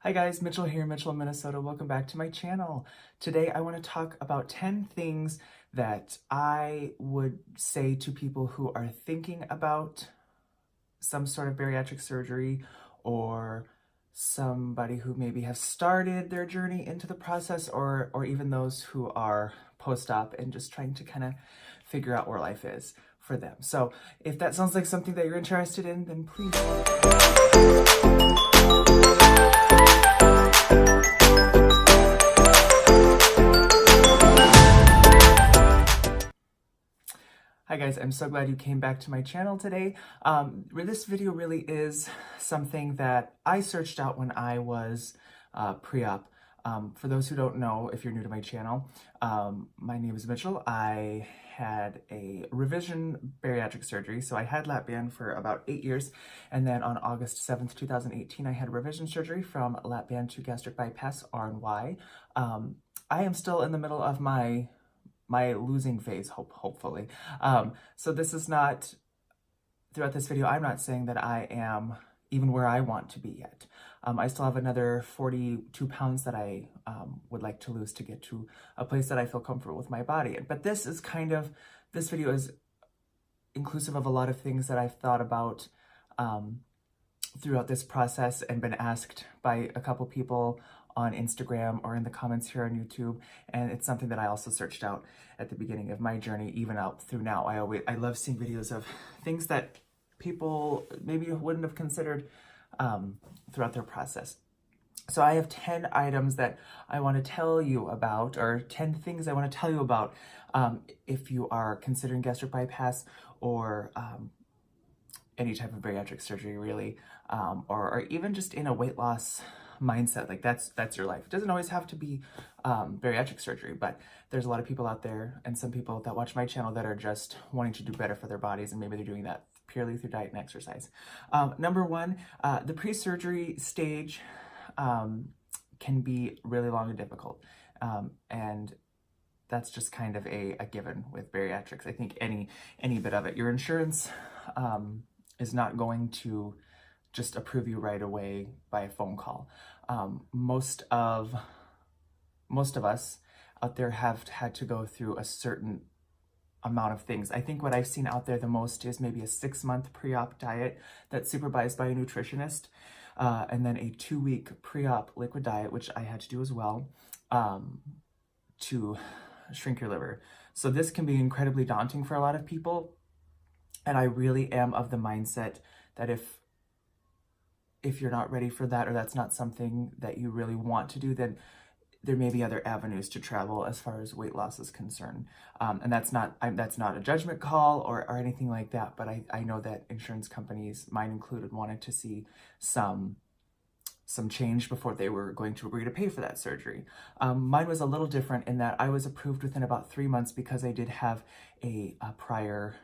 Hi guys, Mitchell here, Mitchell, Minnesota. Welcome back to my channel. Today I want to talk about 10 things that I would say to people who are thinking about some sort of bariatric surgery, or somebody who maybe has started their journey into the process, or even those who are post-op and just trying to kind of figure out where life is for them. So if that sounds like something that you're interested in, then please. Hi guys, I'm so glad you came back to my channel today. This video really is something that I searched out when I was pre-op. For those who don't know, if you're new to my channel, my name is Mitchell. I had a revision bariatric surgery, so I had lap band for about 8 years, and then on August 7th, 2018, I had revision surgery from lap band to gastric bypass, RNY. I am still in the middle of my losing phase, hopefully. So this is not, throughout this video, I'm not saying that I am even where I want to be yet. I still have another 42 pounds that I would like to lose to get to a place that I feel comfortable with my body. But this is this video is inclusive of a lot of things that I've thought about throughout this process and been asked by a couple people on Instagram or in the comments here on YouTube, and it's something that I also searched out at the beginning of my journey, even out through now. I love seeing videos of things that people maybe wouldn't have considered throughout their process. So I have 10 items that I want to tell you about, or 10 things I want to tell you about if you are considering gastric bypass or any type of bariatric surgery, really, or even just in a weight loss mindset. Like that's your life. It doesn't always have to be bariatric surgery, but there's a lot of people out there, and some people that watch my channel, that are just wanting to do better for their bodies, and maybe they're doing that purely through diet and exercise. Number one, the pre-surgery stage can be really long and difficult, and that's just kind of a given with bariatrics. I think any bit of it, your insurance is not going to just approve you right away by a phone call. Most of us out there have had to go through a certain amount of things. I think what I've seen out there the most is maybe a 6-month pre-op diet that's supervised by a nutritionist, and then a 2-week pre-op liquid diet, which I had to do as well, to shrink your liver. So this can be incredibly daunting for a lot of people, and I really am of the mindset that if you're not ready for that, or that's not something that you really want to do, then there may be other avenues to travel as far as weight loss is concerned. And that's not a judgment call or anything like that, but I know that insurance companies, mine included, wanted to see some change before they were going to agree to pay for that surgery. Mine was a little different in that I was approved within about 3 months because I did have a prior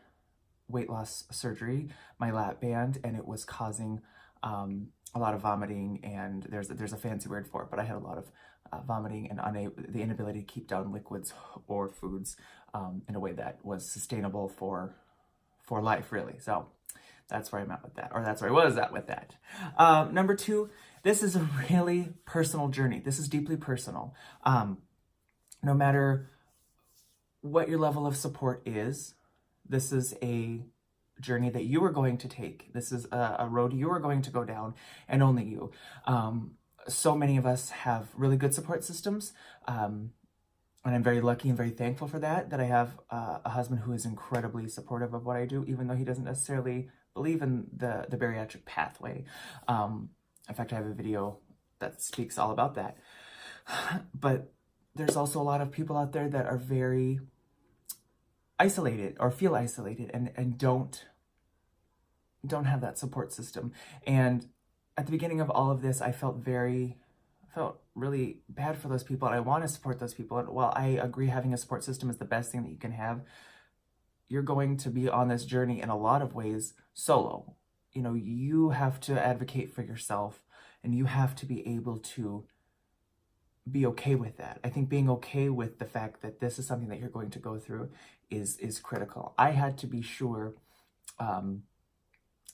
weight loss surgery, my lap band, and it was causing a lot of vomiting, and there's a fancy word for it, but I had a lot of vomiting and the inability to keep down liquids or foods in a way that was sustainable for life, really. So that's where I'm at with that, or that's where I was at with that. Number two, this is a really personal journey. This is deeply personal. No matter what your level of support is, this is a journey that you are going to take. This is a road you are going to go down, and only you. So many of us have really good support systems, and I'm very lucky and very thankful for that I have a husband who is incredibly supportive of what I do, even though he doesn't necessarily believe in the bariatric pathway. In fact, I have a video that speaks all about that. But there's also a lot of people out there that are very isolated, or feel isolated, and don't have that support system. And at the beginning of all of this, I felt really bad for those people, and I want to support those people. And while I agree having a support system is the best thing that you can have, you're going to be on this journey in a lot of ways solo. You know, you have to advocate for yourself, and you have to be able to be okay with that. I think being okay with the fact that this is something that you're going to go through is critical. I had to be sure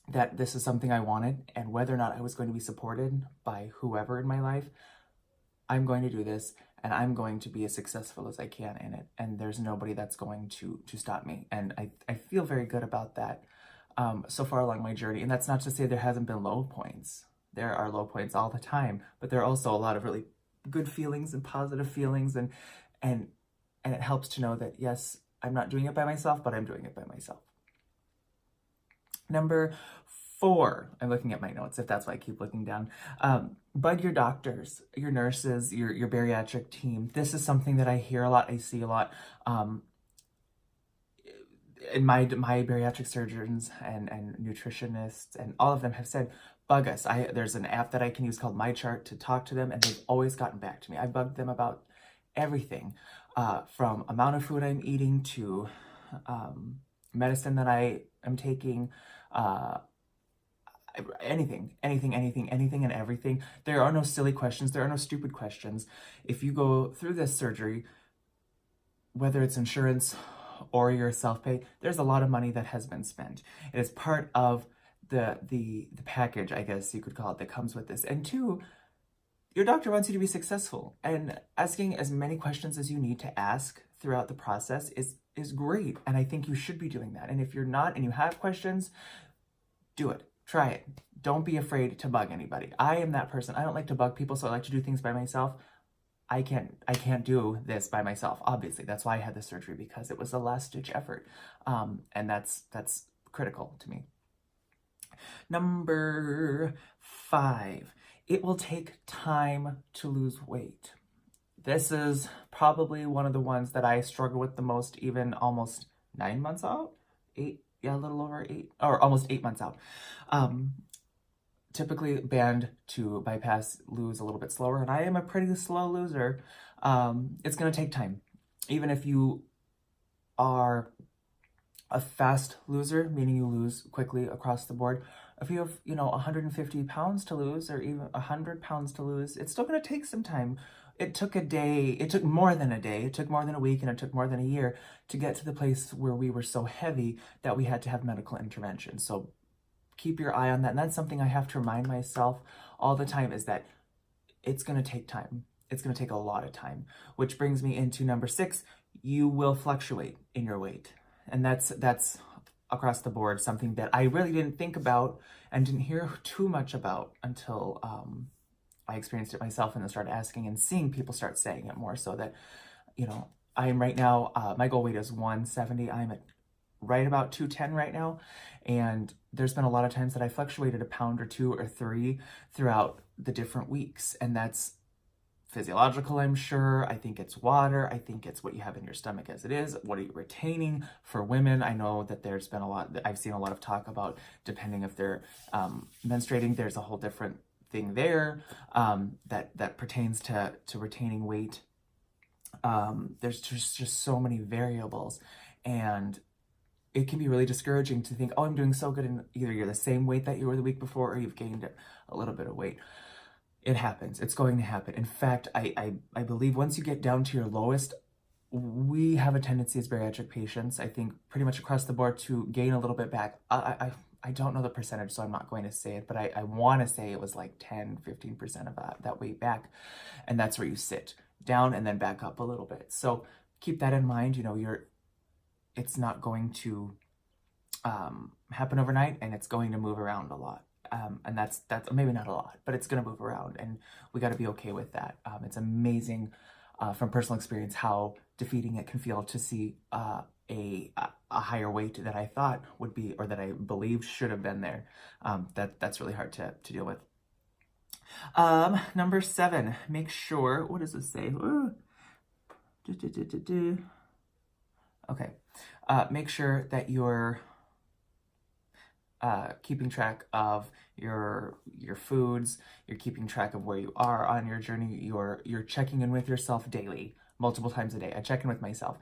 that this is something I wanted, and whether or not I was going to be supported by whoever in my life, I'm going to do this, and I'm going to be as successful as I can in it. And there's nobody that's going to stop me. And I feel very good about that so far along my journey. And that's not to say there hasn't been low points. There are low points all the time, but there are also a lot of really good feelings and positive feelings, and it helps to know that, yes, I'm not doing it by myself, but I'm doing it by myself. Number 4, I'm looking at my notes if that's why I keep looking down. Bug your doctors, your nurses, your bariatric team. This is something that I hear a lot, I see a lot. And my bariatric surgeons and nutritionists and all of them have said, bug us. There's an app that I can use called MyChart to talk to them, and they've always gotten back to me. I bugged them about everything, from amount of food I'm eating to medicine that I am taking, anything and everything. There are no silly questions. There are no stupid questions. If you go through this surgery, whether it's insurance or your self-pay, there's a lot of money that has been spent. It is part of the package, I guess you could call it, that comes with this. And 2, your doctor wants you to be successful, and asking as many questions as you need to ask throughout the process is great. And I think you should be doing that. And if you're not and you have questions, do it. Try it. Don't be afraid to bug anybody. I am that person. I don't like to bug people, so I like to do things by myself. I can't do this by myself. Obviously, that's why I had the surgery, because it was a last-ditch effort, and that's critical to me. Number 5, it will take time to lose weight. This is probably one of the ones that I struggle with the most, even almost 9 months out, 8, yeah, a little over 8, or almost 8 months out. Typically banned to bypass, lose a little bit slower, and I am a pretty slow loser. It's going to take time. Even if you are a fast loser, meaning you lose quickly across the board, if you have, 150 pounds to lose, or even 100 pounds to lose, it's still going to take some time. It took a day, it took more than a day, it took more than a week, and it took more than a year to get to the place where we were so heavy that we had to have medical intervention. So keep your eye on that. And that's something I have to remind myself all the time, is that it's going to take time. It's going to take a lot of time, which brings me into number 6. You will fluctuate in your weight. And that's across the board, something that I really didn't think about and didn't hear too much about until I experienced it myself, and then started asking and seeing people start saying it more, so that, I am right now, my goal weight is 170. I'm at right about 210 right now. And there's been a lot of times that I fluctuated a pound or 2 or 3 throughout the different weeks. And that's physiological, I'm sure. I think it's water. I think it's what you have in your stomach as it is. What are you retaining? For women, I know that there's been I've seen a lot of talk about, depending if they're menstruating, there's a whole different thing there that pertains to retaining weight. There's just so many variables, and it can be really discouraging to think, oh, I'm doing so good, and either you're the same weight that you were the week before, or you've gained a little bit of weight. It happens. It's going to happen. In fact, I believe once you get down to your lowest, we have a tendency as bariatric patients, I think pretty much across the board, to gain a little bit back. I don't know the percentage, so I'm not going to say it, but I want to say it was like 10-15% of that weight back. And that's where you sit down and then back up a little bit. So keep that in mind. It's not going to happen overnight, and it's going to move around a lot. And that's maybe not a lot, but it's going to move around, and we got to be okay with that. It's amazing from personal experience how defeating it can feel to see a higher weight that I thought would be, or that I believed should have been there. That's really hard to deal with. Number 7, make sure, what does this say? Okay. Make sure that you're keeping track of your foods, you're keeping track of where you are on your journey, you're checking in with yourself daily, multiple times a day. I check in with myself.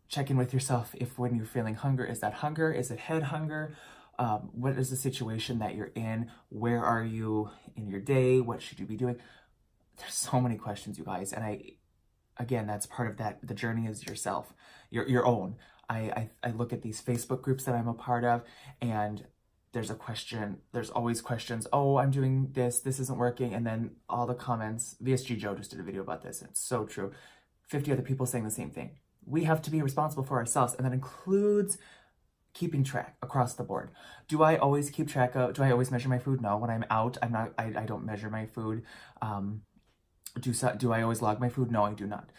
Check in with yourself if when you're feeling hunger, is that hunger? Is it head hunger? What is the situation that you're in? Where are you in your day? What should you be doing? There's so many questions, you guys. And again, that's part of that. The journey is your own. I look at these Facebook groups that I'm a part of, and there's a question, there's always questions. Oh, I'm doing this isn't working. And then all the comments, VSG Joe just did a video about this. And it's so true. 50 other people saying the same thing. We have to be responsible for ourselves. And that includes keeping track across the board. Do I always keep track of, do I always measure my food? No, when I'm out, I don't measure my food. Do I always log my food? No, I do not.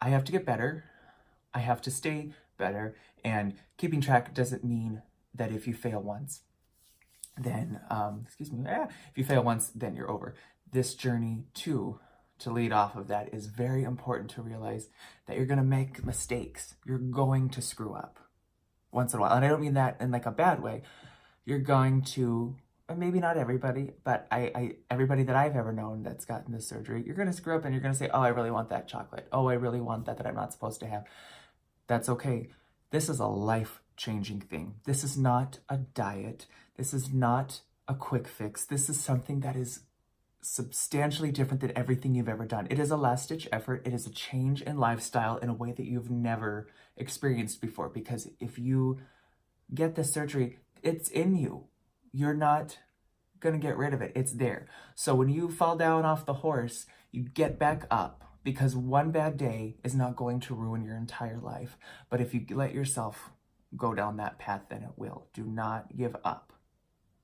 I have to get better. I have to stay better. And keeping track doesn't mean that if you fail once, then, if you fail once, then you're over. This journey to lead off of that is very important to realize that you're going to make mistakes. You're going to screw up once in a while. And I don't mean that in like a bad way. You're going to, maybe not everybody, but everybody that I've ever known that's gotten this surgery, you're going to screw up and you're going to say, oh, I really want that chocolate. Oh, I really want that I'm not supposed to have. That's okay. This is a life-changing thing. This is not a diet. This is not a quick fix. This is something that is substantially different than everything you've ever done. It is a last-ditch effort. It is a change in lifestyle in a way that you've never experienced before. Because if you get this surgery, it's in you. You're not going to get rid of it. It's there. So when you fall down off the horse, you get back up. Because one bad day is not going to ruin your entire life. But if you let yourself go down that path, then it will. Do not give up.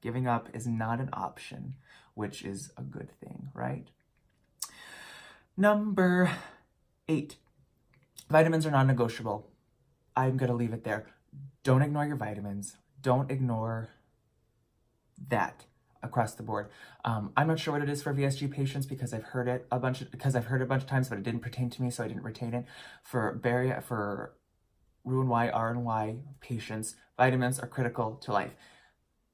Giving up is not an option, which is a good thing, right? Number 8, vitamins are non-negotiable. I'm going to leave it there. Don't ignore your vitamins. Don't ignore that across the board. I'm not sure what it is for VSG patients because I've heard it a bunch of times, but it didn't pertain to me, so I didn't retain it. For Roux-en-Y, R&Y patients, vitamins are critical to life.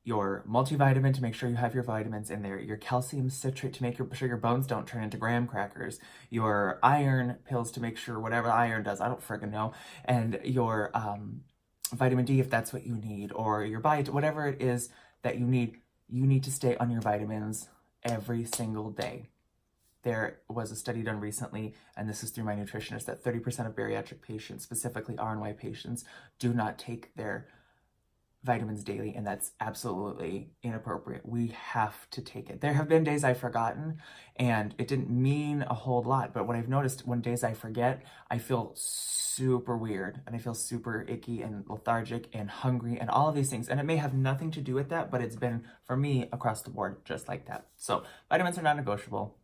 Your multivitamin to make sure you have your vitamins in there, your calcium citrate to make sure your bones don't turn into graham crackers, your iron pills to make sure whatever iron does, I don't friggin' know, and your vitamin D if that's what you need, or your biotin, whatever it is that you need to stay on your vitamins every single day. There was a study done recently, and this is through my nutritionist, that 30% of bariatric patients, specifically R&Y patients, do not take their vitamins daily, and that's absolutely inappropriate. We have to take it. There have been days I've forgotten, and it didn't mean a whole lot, but what I've noticed, when days I forget, I feel super weird, and I feel super icky and lethargic and hungry and all of these things, and it may have nothing to do with that, but it's been, for me, across the board, just like that. So, vitamins are non-negotiable.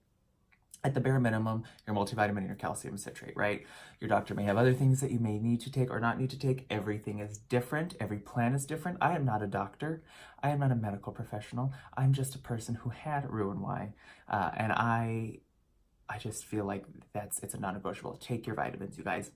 At the bare minimum, your multivitamin and your calcium citrate, right? Your doctor may have other things that you may need to take or not need to take. Everything is different. Every plan is different. I am not a doctor. I am not a medical professional. I'm just a person who had Roux-en-Y. And I just feel like it's a non-negotiable. Take your vitamins, you guys.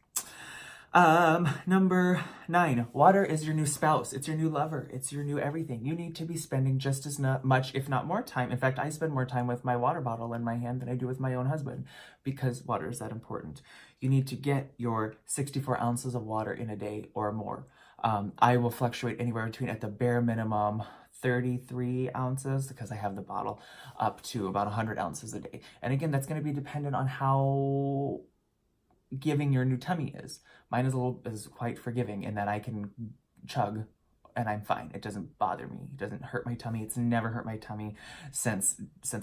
Number 9, water is your new spouse. It's your new lover. It's your new everything. You need to be spending just as much, if not more time. In fact, I spend more time with my water bottle in my hand than I do with my own husband because water is that important. You need to get your 64 ounces of water in a day or more. I will fluctuate anywhere between, at the bare minimum, 33 ounces, because I have the bottle, up to about 100 ounces a day. And again, that's going to be dependent on how giving your new tummy is. Mine is quite forgiving in that I can chug and I'm fine. It doesn't bother me. It doesn't hurt my tummy. It's never hurt my tummy since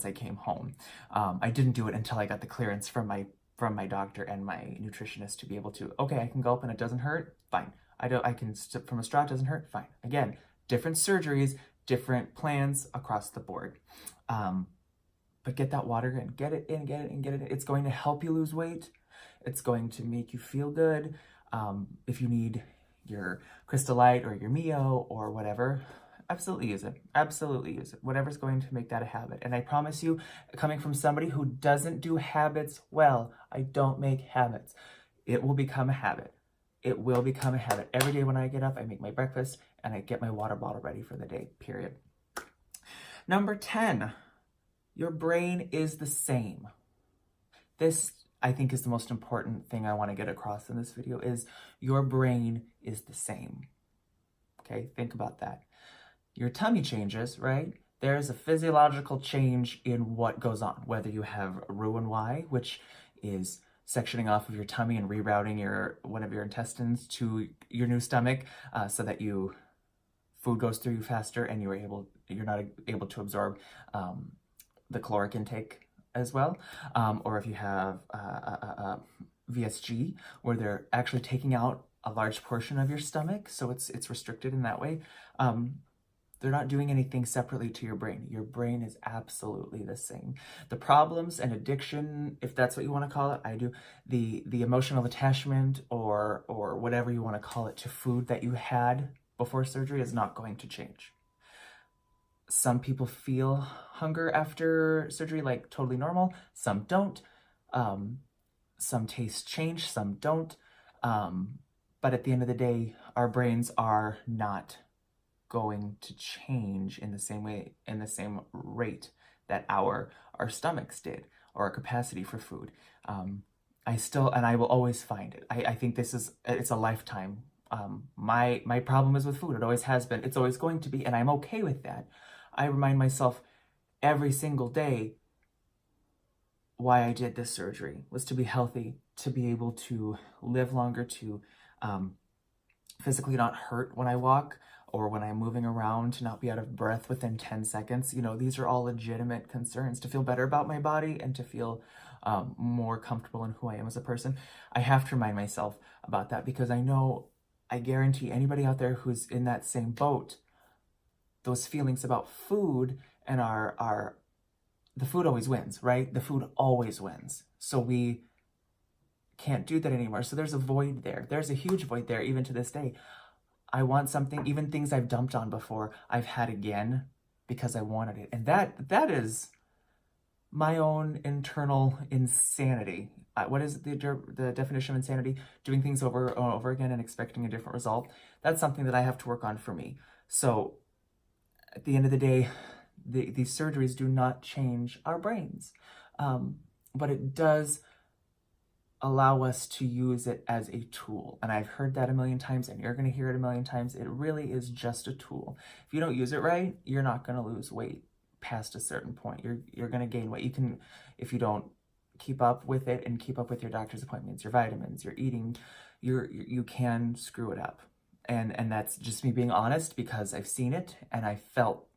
I came home. I didn't do it until I got the clearance from my doctor and my nutritionist to be able to, okay, I can gulp and it doesn't hurt, fine. I can sip from a straw, it doesn't hurt, fine. Again, different surgeries, different plans across the board. But get that water in, get it in. It's going to help you lose weight. It's going to make you feel good. If you need your Crystal Light or your Mio or whatever, absolutely use it. Absolutely use it. Whatever's going to make that a habit. And I promise you, coming from somebody who doesn't do habits well, I don't make habits. It will become a habit. It will become a habit. Every day when I get up, I make my breakfast and I get my water bottle ready for the day, period. Number 10, your brain is the same. This, I think, is the most important thing I want to get across in this video, is your brain is the same. Okay, think about that. Your tummy changes, right? There's a physiological change in what goes on, whether you have Roux-en-Y, which is sectioning off of your tummy and rerouting one of your intestines to your new stomach so that you food goes through you faster, and you're not able to absorb the caloric intake as well. Or if you have VSG, where they're actually taking out a large portion of your stomach, so it's restricted in that way. They're not doing anything separately to your brain. Your brain is absolutely the same. The problems and addiction, if that's what you want to call it, I do, the emotional attachment or whatever you want to call it to food that you had before surgery is not going to change. Some people feel hunger after surgery like totally normal. Some don't. Some tastes change, some don't. But at the end of the day, our brains are not going to change in the same way, in the same rate that our stomachs did, or our capacity for food. I will always find it. I think it's a lifetime. My problem is with food. It always has been. It's always going to be, and I'm okay with that. I remind myself every single day why I did this surgery was to be healthy, to be able to live longer, to physically not hurt when I walk or when I'm moving around, to not be out of breath within 10 seconds. You know, these are all legitimate concerns, to feel better about my body and to feel more comfortable in who I am as a person. I have to remind myself about that, because I guarantee anybody out there who's in that same boat, those feelings about food and the food always wins, right? The food always wins. So we can't do that anymore. So there's a void there. There's a huge void there, even to this day. I want something, even things I've dumped on before, I've had again because I wanted it. And that is my own internal insanity. What is the definition of insanity? Doing things over and over again and expecting a different result. That's something that I have to work on for me. So at the end of the day, these surgeries do not change our brains, but it does allow us to use it as a tool. And I've heard that a million times, and you're going to hear it a million times. It really is just a tool. If you don't use it right, you're not going to lose weight past a certain point. You're going to gain weight. You can, if you don't keep up with it and keep up with your doctor's appointments, your vitamins, your eating, you can screw it up. And that's just me being honest, because I've seen it, and I felt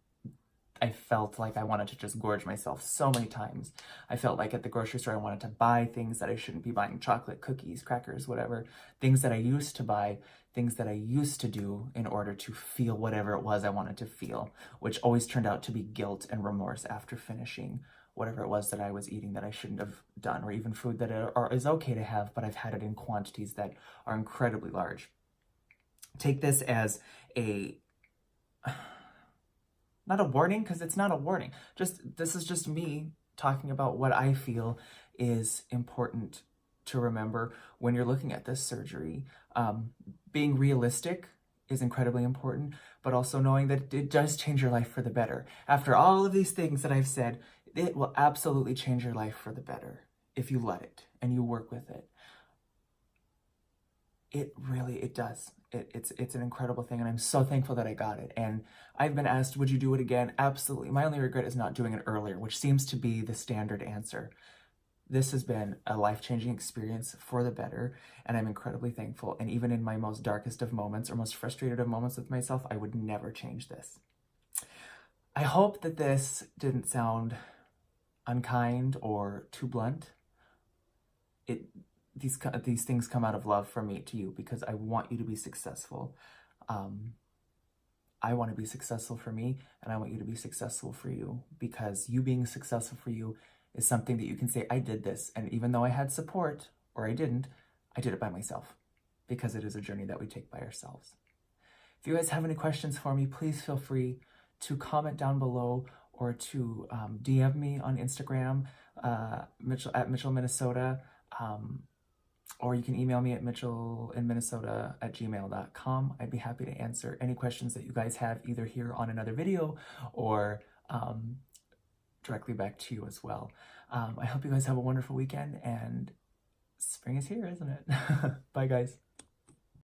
like I wanted to just gorge myself so many times. I felt like at the grocery store I wanted to buy things that I shouldn't be buying: chocolate, cookies, crackers, whatever. Things that I used to buy, things that I used to do in order to feel whatever it was I wanted to feel, which always turned out to be guilt and remorse after finishing whatever it was that I was eating that I shouldn't have done, or even food that is okay to have, but I've had it in quantities that are incredibly large. Take this as not a warning, because it's not a warning. This is just me talking about what I feel is important to remember when you're looking at this surgery. Being realistic is incredibly important, but also knowing that it does change your life for the better. After all of these things that I've said, it will absolutely change your life for the better if you let it and you work with it. It does. It's an incredible thing, and I'm so thankful that I got it. And I've been asked, would you do it again? Absolutely. My only regret is not doing it earlier, which seems to be the standard answer. This has been a life-changing experience for the better, and I'm incredibly thankful. And even in my most darkest of moments, or most frustrated of moments with myself, I would never change this. I hope that this didn't sound unkind or too blunt. These things come out of love from me to you, because I want you to be successful. I want to be successful for me, and I want you to be successful for you, because you being successful for you is something that you can say, I did this, and even though I had support, or I didn't, I did it by myself, because it is a journey that we take by ourselves. If you guys have any questions for me, please feel free to comment down below, or to DM me on Instagram, at Mitchell, Minnesota, or you can email me at mitchellinminnesota@gmail.com. I'd be happy to answer any questions that you guys have, either here on another video or directly back to you as well. I hope you guys have a wonderful weekend, and spring is here, isn't it? Bye, guys.